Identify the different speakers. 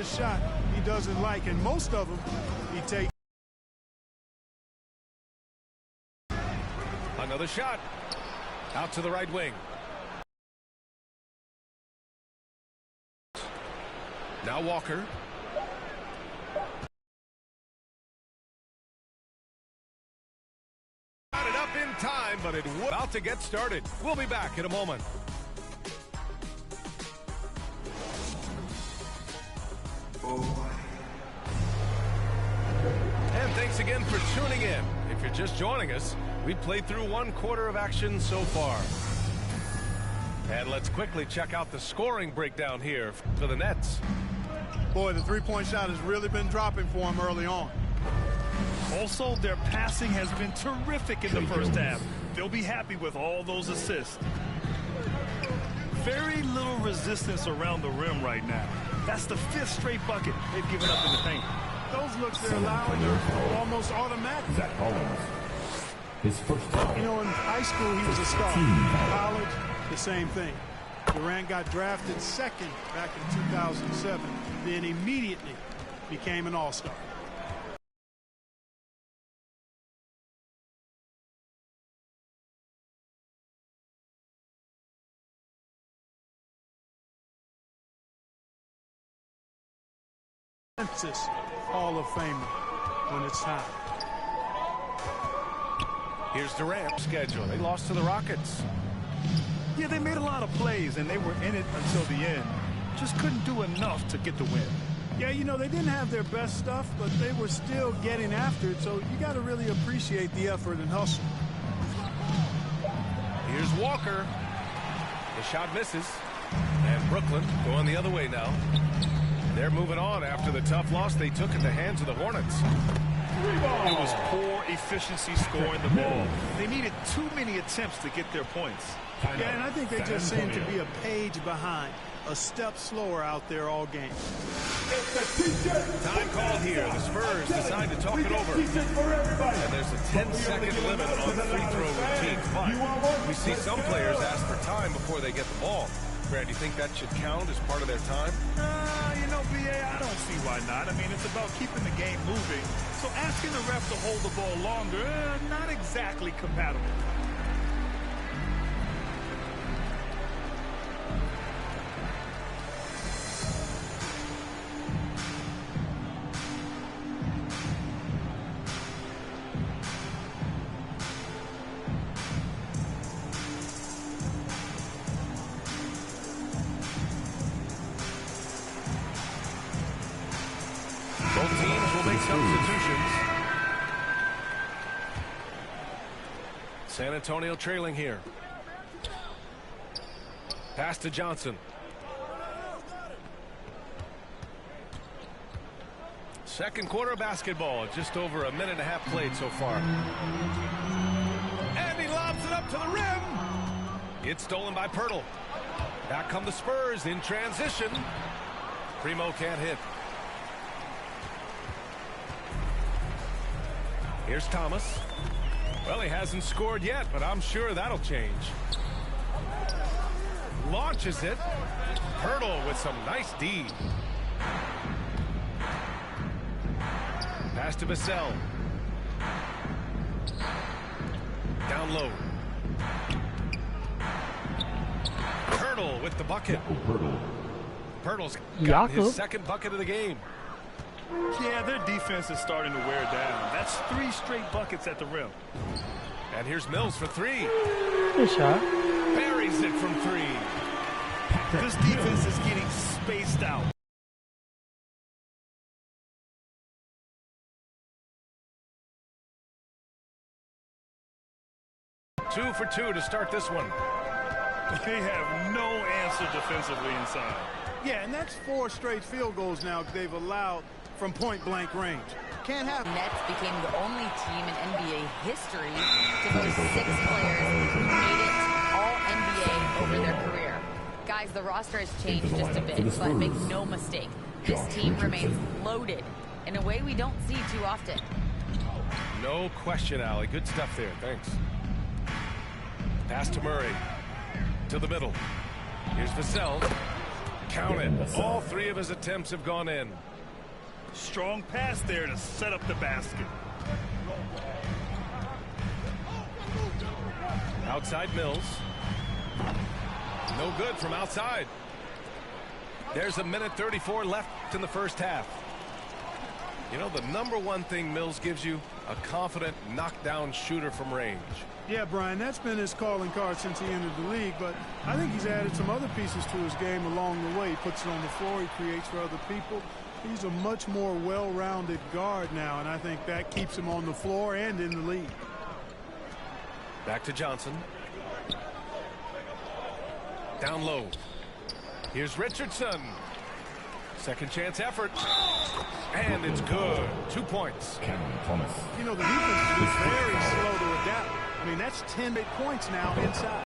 Speaker 1: a shot he doesn't like, and most of them he takes.
Speaker 2: Another shot out to the right wing. Now Walker. Got it up in time, but it was about to get started. We'll be back in a moment. And thanks again for tuning in. If you're just joining us, we played through 1/4 of action so far. And let's quickly check out the scoring breakdown here for the Nets.
Speaker 1: Boy, the three-point shot has really been dropping for him early on.
Speaker 3: Also, their passing has been terrific in the first half. They'll be happy with all those assists. Very little resistance around the rim right now. That's the 5th straight bucket they've given up in the paint.
Speaker 1: Those looks they're allowing are almost automatic.
Speaker 4: Zach Collins. His first foul.
Speaker 1: You know, in high school, he was a star. In college, the same thing. Durant got drafted second back in 2007, then immediately became an all-star. Hall of Famer when it's time.
Speaker 2: Here's Durant's schedule. They lost to the Rockets.
Speaker 3: Yeah, they made a lot of plays, and they were in it until the end. Just couldn't do enough to get the win.
Speaker 1: Yeah, you know, they didn't have their best stuff, but they were still getting after it, so you got to really appreciate the effort and hustle.
Speaker 2: Here's Walker. The shot misses. And Brooklyn going the other way now. They're moving on after the tough loss they took at the hands of the Hornets.
Speaker 3: It was poor efficiency scoring the ball. They needed too many attempts to get their points.
Speaker 1: Yeah, and I think they just seem to be a page behind, a step slower out there all game.
Speaker 2: Time call here. The Spurs decide to talk it over. And there's a 10-second limit on the free throw routine. But we see some players ask for time before they get the ball. Brad, do you think that should count as part of their time?
Speaker 3: You know, B.A., I don't see why not. I mean, it's about keeping the game moving. So asking the ref to hold the ball longer, not exactly compatible.
Speaker 2: Both teams will make substitutions. San Antonio trailing here. Pass to Johnson. Second quarter basketball. Just over a minute and a half played so far. And he lobs it up to the rim. It's stolen by Pirtle. Back come the Spurs in transition. Primo can't hit. Here's Thomas. Well, he hasn't scored yet, but I'm sure that'll change. Launches it. Pirtle with some nice D. Pass to Vassell. Down low. Pirtle with the bucket. Pirtle's got his second bucket of the game.
Speaker 3: Yeah, their defense is starting to wear down. That's 3 straight buckets at the rim.
Speaker 2: And here's Mills for 3.
Speaker 5: Good shot.
Speaker 2: Buries it from 3.
Speaker 3: This defense is getting spaced out.
Speaker 2: Two for 2 to start this one.
Speaker 3: They have no answer defensively inside.
Speaker 1: Yeah, and that's 4 straight field goals now they've allowed from point-blank range. Can't have.
Speaker 6: Nets became the only team in NBA history to boast 6 players who made it all NBA over their career. Guys, the roster has changed just a bit, but make no mistake, this team remains loaded in a way we don't see too often.
Speaker 2: No question, Allie. Good stuff there. Thanks. Pass to Murray. To the middle. Here's Vassell. Count it. All three of his attempts have gone in.
Speaker 3: Strong pass there to set up the basket.
Speaker 2: Outside Mills. No good from outside. There's a minute 34 left in the first half. You know, the number one thing Mills gives you, a confident knockdown shooter from range.
Speaker 1: Yeah, Brian, that's been his calling card since he entered the league, but I think he's added some other pieces to his game along the way. He puts it on the floor, he creates for other people. He's a much more well-rounded guard now, and I think that keeps him on the floor and in the league.
Speaker 2: Back to Johnson. Down low. Here's Richardson. Second chance effort. And it's good. 2 points.
Speaker 1: You know, the defense is very slow to adapt. I mean, that's 10 points now inside.